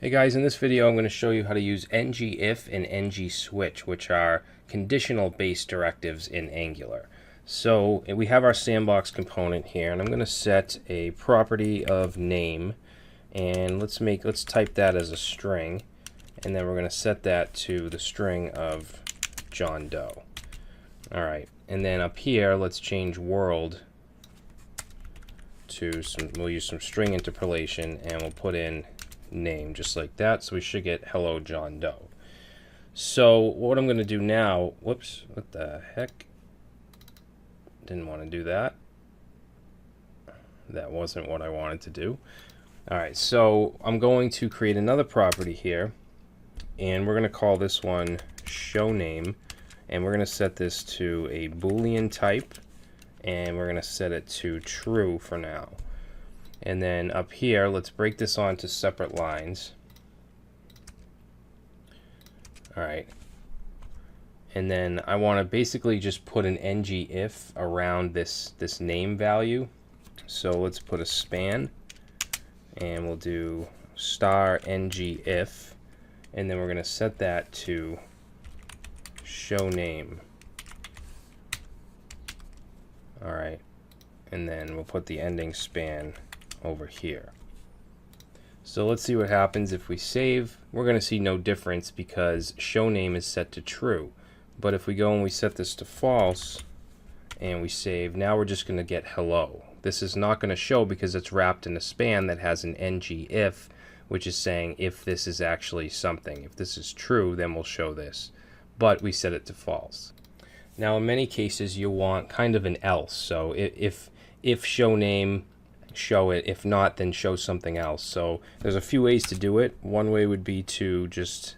Hey guys, in this video I'm going to show you how to use ngIf and ngSwitch, which are conditional based directives in Angular. So we have our sandbox component here, and I'm going to set a property of name, and let's type that as a string, and then we're going to set that to the string of John Doe. Alright, and then up here let's change world to we'll use some string interpolation, and we'll put in name just like that, so we should get hello John Doe. So what I'm going to do now, whoops, what the heck, didn't want to do that, that wasn't what I wanted to do. Alright, so I'm going to create another property here, and we're going to call this one show name, and we're going to set this to a Boolean type, and we're going to set it to true for now. And then up here, let's break this onto separate lines. Alright. And then I want to basically just put an ngIf around this name value. So let's put a span, and we'll do star ngIf, and then we're going to set that to show name. Alright. And then we'll put the ending span over here. So let's see what happens if we save. We're going to see no difference because show name is set to true. But if we go and we set this to false and we save, now we're just going to get hello. This is not going to show because it's wrapped in a span that has an ngIf, which is saying if this is actually something. If this is true, then we'll show this. But we set it to false. Now in many cases you'll want kind of an else. So if show name, show it. If not, then show something else. So there's a few ways to do it. One way would be to just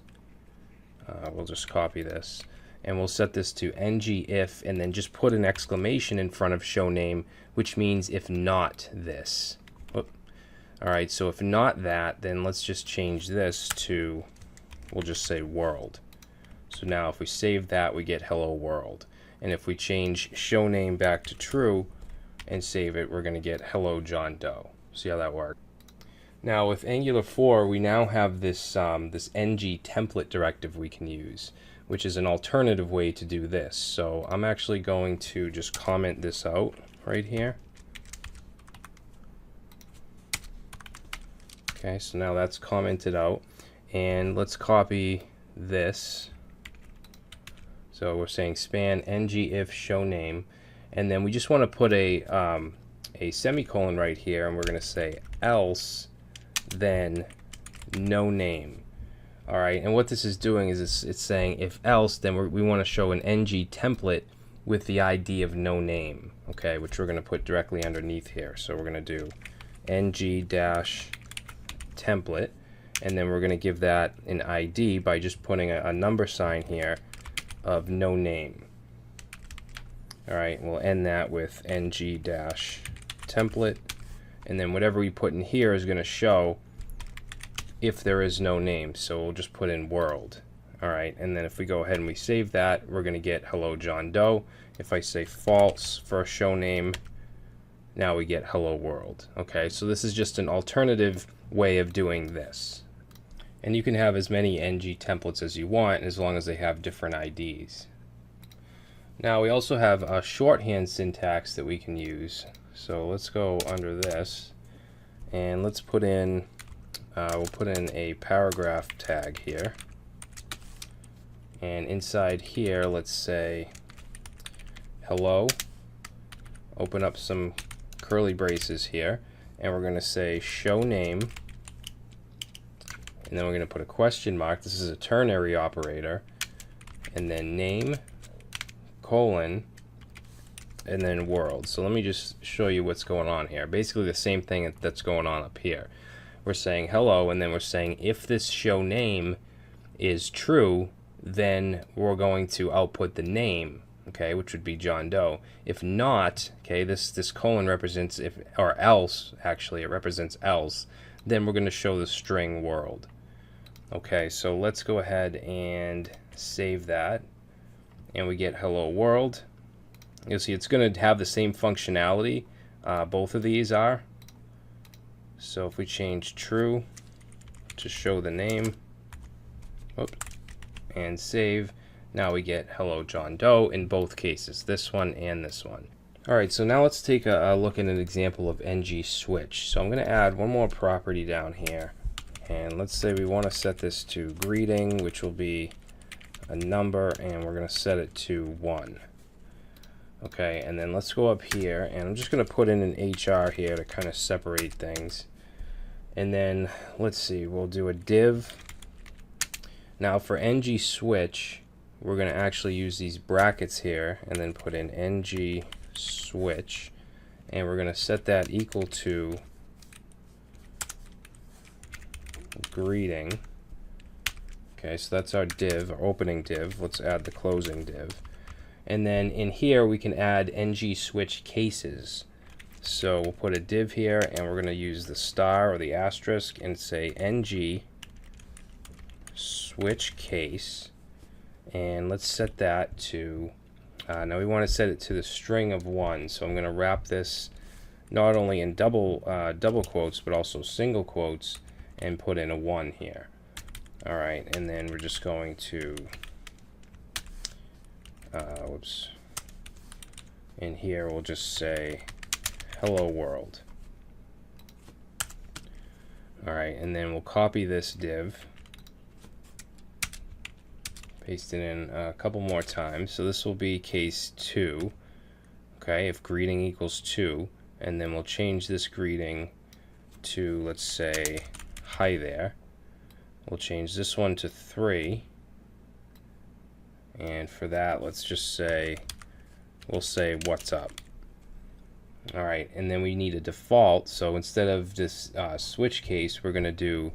we'll just copy this, and we'll set this to ngIf, and then just put an exclamation in front of show name, which means if not this. Alright, so if not that, then let's just change this to, we'll just say world. So now if we save that, we get hello world. And if we change show name back to true and save it, we're going to get hello John Doe. See how that works? Now with Angular 4, we now have this this ng template directive we can use, which is an alternative way to do this. So I'm actually going to just comment this out right here. Okay, so now that's commented out, and let's copy this. So we're saying span ngIf show name, and then we just want to put a semicolon right here, and we're going to say else then no name. Alright, and what this is doing is it's saying if else, then we want to show an ng template with the ID of no name, okay, which we're going to put directly underneath here. So we're going to do ng-template, and then we're going to give that an ID by just putting a number sign here of no name. Alright, we'll end that with ng-template, and then whatever we put in here is going to show if there is no name, so we'll just put in world. Alright, and then if we go ahead and we save that, we're going to get hello John Doe. If I say false for a show name, now we get hello world. Okay, so this is just an alternative way of doing this. And you can have as many ng templates as you want, as long as they have different IDs. Now we also have a shorthand syntax that we can use. So let's go under this, and let's put in, we'll put in a paragraph tag here. And inside here, let's say hello, open up some curly braces here, and we're going to say show name, and then we're going to put a question mark. This is a ternary operator, and then name, colon, and then world. So let me just show you what's going on here. Basically the same thing that's going on up here. We're saying hello, and then we're saying if this show name is true, then we're going to output the name, okay, which would be John Doe. If not, okay, this colon represents if, or else, actually it represents else, then we're going to show the string world. Okay, so let's go ahead and save that, and we get hello world. You'll see it's going to have the same functionality, both of these are. So if we change true to show the name. Oops. And save. Now we get hello John Doe in both cases, this one and this one. Alright, so now let's take a look at an example of ngSwitch. So I'm going to add one more property down here. And let's say we want to set this to greeting, which will be a number, and we're going to set it to 1. Okay, and then let's go up here, and I'm just going to put in an HR here to kind of separate things. And then, let's see, we'll do a div. Now for ngSwitch, we're going to actually use these brackets here, and then put in ngSwitch, and we're going to set that equal to greeting. Okay, so that's our div, our opening div. Let's add the closing div. And then in here we can add ngSwitch cases. So we'll put a div here, and we're going to use the star or the asterisk and say ngSwitch case. And let's set that to, now we want to set it to the string of 1. So I'm going to wrap this not only in double quotes, but also single quotes, and put in a 1 here. Alright, and then we're just going to, whoops, in here we'll just say hello world. Alright, and then we'll copy this div, paste it in a couple more times. So this will be case 2, okay, if greeting equals 2, and then we'll change this greeting to, let's say, hi there. We'll change this one to 3, and for that let's just say, we'll say what's up. Alright, and then we need a default, so instead of this switch case, we're going to do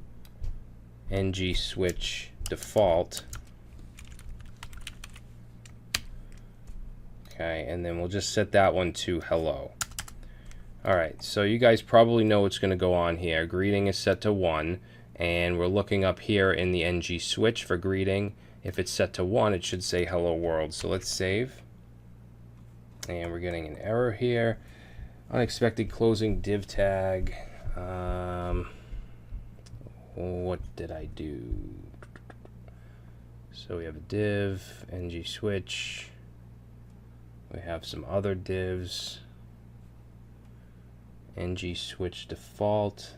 ngSwitch default. Okay, and then we'll just set that one to hello. Alright, so you guys probably know what's going to go on here. Greeting is set to 1, and we're looking up here in the ngSwitch for greeting. If it's set to 1, it should say hello world. So let's save. And we're getting an error here. Unexpected closing div tag. What did I do? So we have a div, ngSwitch. We have some other divs. ngSwitch default.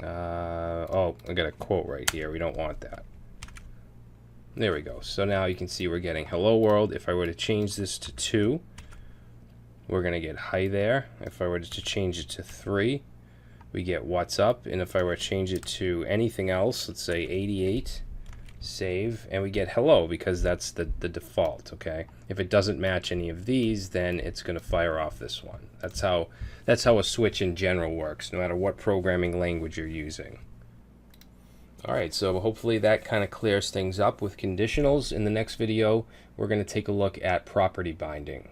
Oh, I got a quote right here. We don't want that. There we go. So now you can see we're getting hello world. If I were to change this to 2, we're going to get hi there. If I were to change it to 3, we get what's up. And if I were to change it to anything else, let's say 88, save, and we get hello because that's the default. Okay, if it doesn't match any of these, then it's going to fire off this one. That's how a switch in general works, no matter what programming language you're using. Alright, so hopefully that kind of clears things up with conditionals. In the next video, we're going to take a look at property binding.